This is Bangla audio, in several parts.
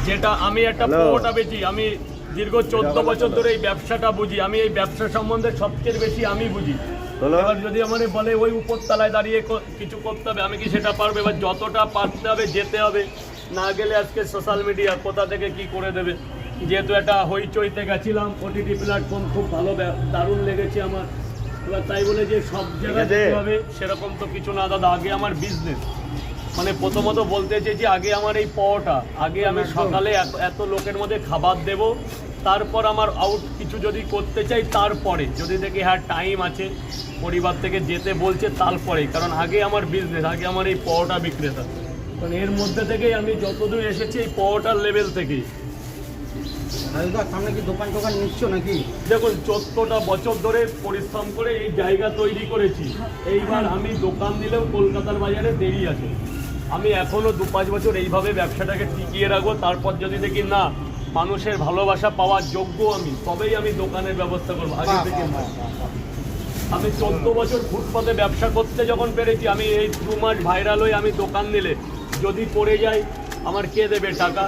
যেটা আমি একটা পোটা বেচি, আমি দীর্ঘ 14 বছর ধরে এই ব্যবসাটা বুঝি, আমি এই ব্যবসা সম্বন্ধে সবচেয়ে বেশি আমি বুঝি। এবার যদি আমার বলে ওই উপরতলায় দাঁড়িয়ে কিছু করতে হবে, আমি কি সেটা পারবো? এবার যতটা পারতে হবে, যেতে হবে, না গেলে আজকে সোশ্যাল মিডিয়া কোথা থেকে কি করে দেবে। যেহেতু একটা হইচইতে গেছিলাম, ওটিটি প্ল্যাটফর্ম খুব ভালো, দারুণ লেগেছে আমার। এবার তাই বলে যে সব জায়গায় যেতে হবে সেরকম তো কিছু না দাদা। আগে আমার বিজনেস, মানে প্রথমত বলতে চেয়েছি আগে আমার এই পটা, আগে আমি সকালে এত লোকের মধ্যে খাবার দেব, তারপর আমার আউট কিছু যদি করতে চাই, তারপরে যদি দেখি হ্যাঁ টাইম আছে, পরিবার থেকে যেতে বলছে তারপরে। কারণ আগে আমার বিজনেস, আগে আমার এই পটা বিক্রেতা। কারণ এর মধ্যে থেকেই আমি যতদূর এসেছি এই পটার লেভেল থেকেই। সামনে কি দোকান টোকান নিচ্ছ নাকি? দেখুন 14টা বছর ধরে পরিশ্রম করে এই জায়গা তৈরি করেছি। এইবার আমি দোকান দিলেও কলকাতার বাজারে দেরি আছে। আমি এখনো 2-5 বছর এইভাবে ব্যবসাটাকে টিকিয়ে রাখবো। তারপর যদি দেখি না মানুষের ভালোবাসা পাওয়ার যোগ্য আমি, তবেই আমি দোকানের ব্যবস্থা করবো। আগে থেকে আমি 14 বছর ফুটপাতে ব্যবসা করতে যখন পেরেছি, আমি এই 2 মাস ভাইরাল হয়ে আমি দোকান দিলে যদি পড়ে যাই, আমার কে দেবে টাকা?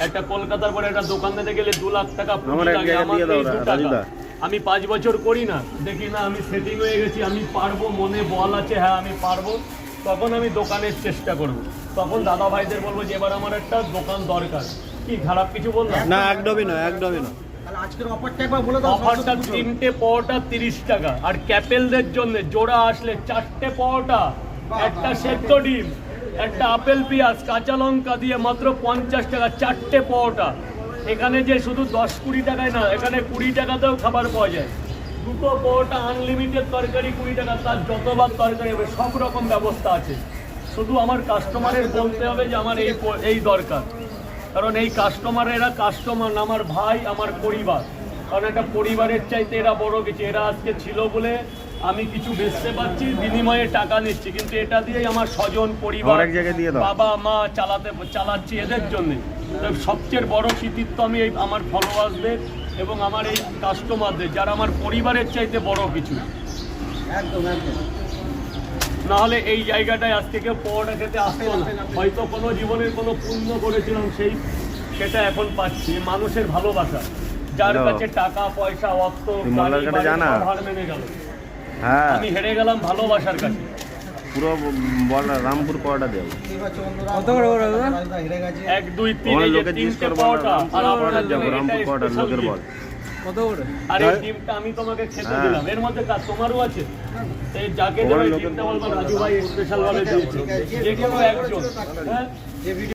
একটা কলকাতার পরে একটা দোকান দিতে গেলে 2 লাখ টাকা পুঁজি লাগে, আমার এই 2 টাকা। আমি 5 বছর করি না, দেখি না আমি সেটিং হয়ে গেছি, আমি পারবো, মনে বল আছে, হ্যাঁ আমি পারবো, তখন আমি দোকানের চেষ্টা করব। তখন দাদা ভাইদের বলবো যে এবার আমার একটা দোকান দরকার। কি খারাপ কিছু বললাম? না, একদমই নয়, একদমই নয়। তাহলে আজকের অফারটা একবার বলে দাও। অফারটা 3টে পরোটা 30 টাকা, আর ক্যাপেলদের জন্য জোড়া আসলে 4টে পরোটা, একটা সেদ্ধ ডিম, একটা আপেল পেঁয়াজ কাঁচা লঙ্কা দিয়ে মাত্র 50 টাকা 4টে পরোটা। এখানে যে শুধু 10-20 টাকায় না, এখানে 20 টাকাতেও খাবার পাওয়া যায়। 2টো পরোটা, আনলিমিটেড তরকারি 20 টাকা, তার যতবার তরকারি হবে সব রকম ব্যবস্থা আছে। শুধু আমার কাস্টমারের বলতে হবে যে আমার এই দরকার। কারণ এই এরা কাস্টমার না, আমার ভাই, আমার পরিবার। কারণ একটা পরিবারের চাইতে এরা বড় কিছু। এরা আজকে ছিল বলে আমি কিছু বেচতে পারছি, বিনিময়ে টাকা নিচ্ছি, কিন্তু এটা দিয়েই আমার স্বজন পরিবার, বাবা মা চালাচ্ছি এদের জন্যে। সবচেয়ে বড় কৃতিত্ব আমি এই আমার ফলোয়ার্সদের এবং আমার এই কাস্টমারদের, যারা আমার পরিবারের চাইতে বড় কিছু। একদম একদম। নাহলে এই জায়গাটায় আজ থেকে পরোটা খেতে আসতো না। হয়তো কোনো জীবনের কোনো পুণ্য করেছিলাম, সেটা এখন পাচ্ছি। মানুষের ভালোবাসা, যার কাছে টাকা পয়সা অর্থ হার মেনে গেল, আমি হেরে গেলাম ভালোবাসার কাছে। পুরো রামপুর পরোটা দেব। কত করে বড় দাদা? 1 2 3 এই যে 3টে পরোটা, আর আপনার জন্য রামপুর পরোটা লোকের বল। কত করে? আর এই ডিমটা আমি তোমাকে খেতে দিলাম, এর মধ্যে কাজ তোমারও আছে। এই যাকে দেবে ডিমটা বলবো রাজু ভাই স্পেশাল ভাবে দিয়েছি, যে কোনো একজন। হ্যাঁ।